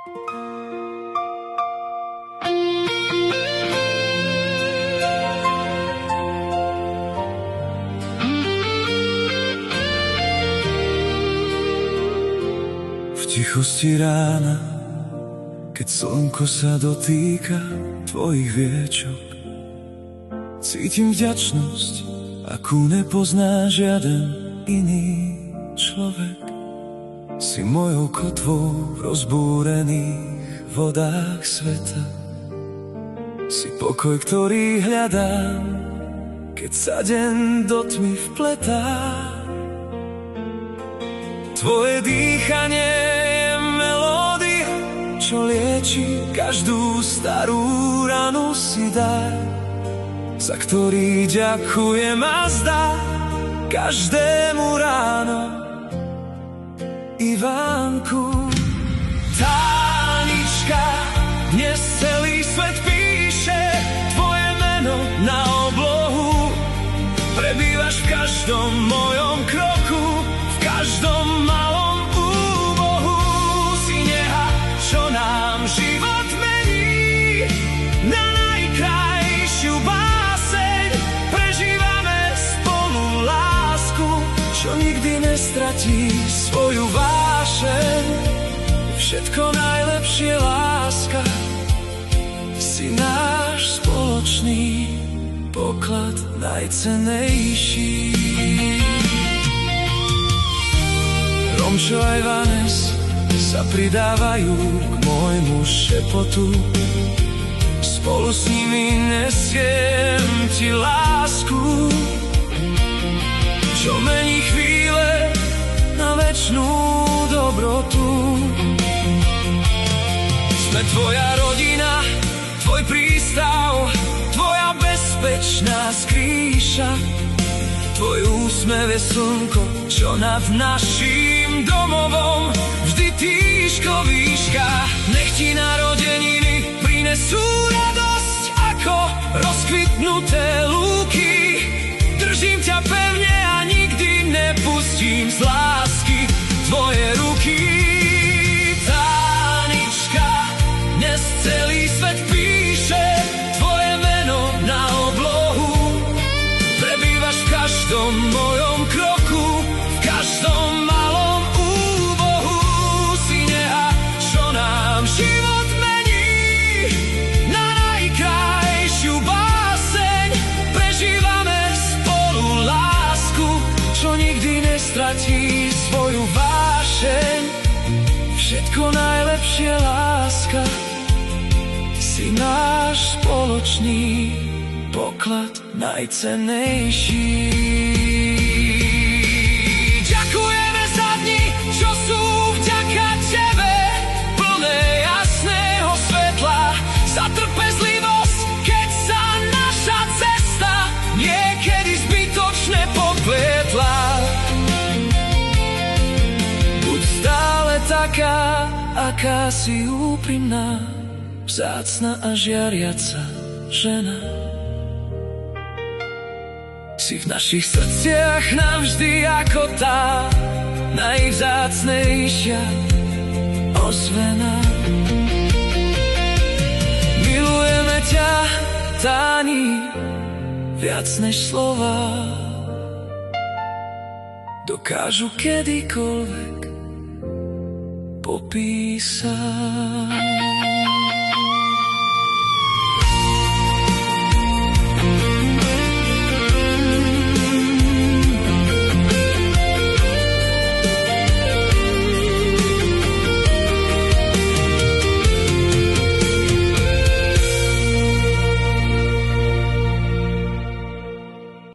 V tichosti rána, keď slnko sa dotýka tvojich viečok, cítim vďačnosť, akú nepozná žiaden iný človek. Si mojou kotvou v rozbúrených vodách sveta. Si pokoj, ktorý hľadám, keď sa deň do tmy vpletá. Tvoje dýchanie je melódia, čo lieči každú starú ranu, si dar, za ktorý ďakujem a zdá každému ráno Ivánku. Tánička, dnes celý svet píše tvoje meno na oblohu. Prebývaš v každom mojom kroku, v každom malom úbohu. Si neha, čo nám život mení na najkrajšiu báseň. Prežívame spolu lásku, čo nikdy nestratí svoju vášeň. Všetko najlepšie, láska, si náš spoločný poklad najcennejší. Romčo aj Vanes sa pridávajú k môjmu šepotu. Spolu s nimi nesiem ti lásku, čo mení chvíle na večnú dobrotu. Sme tvoja rodina, tvoj prístav, tvoja bezpečná skrýša. Tvoj úsmev je slnko, čo nad naším domovom vždy tížko výška. Nech ti narodeniny prinesú radosť ako rozkvitnuté lúky. Držím ťa pevne a nikdy nepustím z lásky tvoje ruky. Tánička, dnes celý svet píše tvoje meno na oblohu. Prebývaš v každom mojom kroku, v každom malom úbohu. Si neha, čo nám život mení na najkrajšiu báseň. Prežívame spolu lásku, čo nikdy nestratí svoju vášeň. Všetko najlepšie, láska, si náš spoločný poklad najcennejší. Ďakujeme za dni, čo sú vďaka tebe, plné jasného svetla, za trpezlivosť, keď sa naša cesta niekedy zbytočne popletla. Buď stále taká, aká si úprimná, vzácna a žiariaca žena. Si v našich srdciach navždy ako tá najvzácnejšia ozvena. Milujeme ťa, Táni, viac než slova dokážu kedykoľvek popísať.